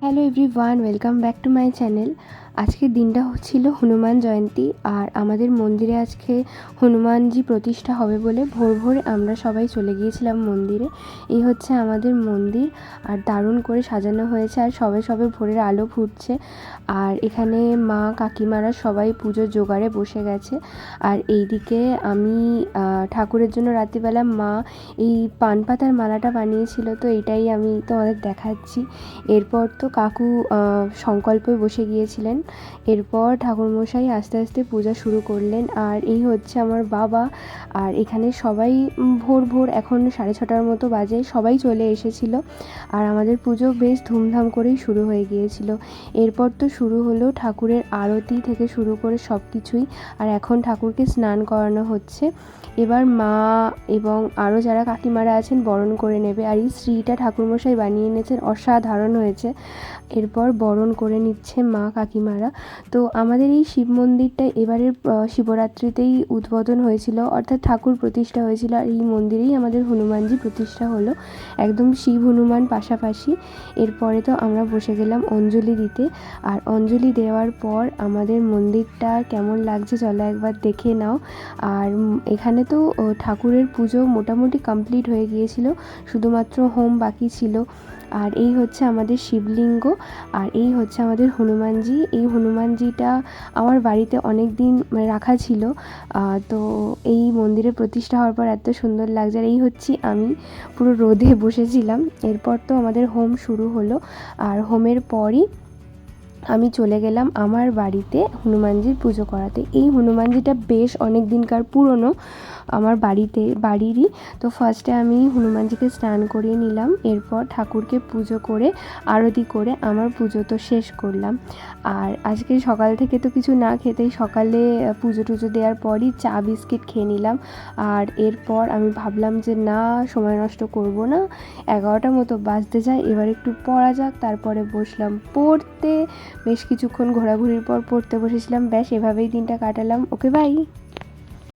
Hello everyone, welcome back to my channel. আজকের দিনটা ছিল হনুমান জয়ন্তী, আর আমাদের মন্দিরে আজকে হনুমানজি প্রতিষ্ঠা হবে বলে ভোর ভোর আমরা সবাই চলে গিয়েছিলাম মন্দিরে। এই হচ্ছে আমাদের মন্দির, আর দারুণ করে সাজানো হয়েছে, আর সবে সবে ভোরের আলো ফুটছে। আর এখানে মা কাকিমারা সবাই পুজোর জোগাড়ে বসে গেছে। আর এইদিকে আমি ঠাকুরের জন্য রাত্রিবেলা মা এই পান পাতার মালাটা বানিয়েছিল, তো এটাই আমি তোমাদের দেখাচ্ছি। এরপর তো কাকু সংকল্পে বসে গিয়েছিলেন। এরপর ঠাকুরমশাই আস্তে আস্তে পূজা শুরু করলেন। আর এই হচ্ছে আমার বাবা। আর এখানে সবাই ভোর ভোর এখন 6:30টার মতো বাজে, সবাই চলে এসেছিল। আর আমাদের পুজো বেশ ধুমধাম করেই শুরু হয়ে গিয়েছিল। এরপর তো শুরু হলো ঠাকুরের আরতি থেকে শুরু করে সব কিছুই। আর এখন ঠাকুরকে স্নান করানো হচ্ছে। এবার মা এবং আরও যারা কাকিমারা আছেন বরণ করে নেবে। আর এই শ্রীটা ঠাকুরমশাই বানিয়ে এনেছেন, অসাধারণ হয়েছে। এরপর বরণ করে নিচ্ছে মা কাকিমারা। তো আমাদের এই শিব মন্দিরটা এবারের শিবরাত্রিতেই উদ্বোধন হয়েছিল, অর্থাৎ ঠাকুর প্রতিষ্ঠা হয়েছিল। আর এই মন্দিরেই আমাদের হনুমানজি প্রতিষ্ঠা হলো, একদম শিব হনুমান পাশাপাশি। এরপরে তো আমরা বসে গেলাম অঞ্জলি দিতে। আর অঞ্জলি দেওয়ার পর আমাদের মন্দিরটা কেমন লাগছে চলো একবার দেখে নাও। আর এখানে তো ঠাকুরের পুজো মোটামুটি কমপ্লিট হয়ে গিয়েছিল, শুধুমাত্র হোম বাকি ছিল। আর এই হচ্ছে আমাদের শিবলিঙ্গ, আর এই হচ্ছে আমাদের হনুমানজি। এই হনুমানজিটা আমার বাড়িতে অনেক দিন রাখা ছিল, তো এই মন্দিরে প্রতিষ্ঠা হওয়ার পর এত সুন্দর লাগছে। আর এই হচ্ছি আমি, পুরো রোদে বসেছিলাম। এরপর তো আমাদের হোম শুরু হলো, আর হোমের পরই আমি চলে গেলাম আমার বাড়িতে হনুমানজির পুজো করাতে। এই হনুমানজিটা বেশ অনেক দিনকার পুরনো, আমার বাড়িরই। তো ফার্স্টে আমি হনুমানজিকে স্নান করিয়ে নিলাম। এরপর ঠাকুরকে পুজো করে আরতি করে আমার পুজো তো শেষ করলাম। আর আজকে সকাল থেকে তো কিছু না খেতেই সকালে পুজো টুজো দেওয়ার পরই চা বিস্কিট খেয়ে নিলাম। আর এরপর আমি ভাবলাম যে না, সময় নষ্ট করব না, 11টা মতো বাজতে যায়, এবার একটু পড়া যাক। তারপরে বসলাম পড়তে। বেশ কিছুক্ষণ ঘোরাঘুরির পর পড়তে বসেছিলাম। ব্যাস এভাবেই দিনটা কাটালাম। ওকে, বাই।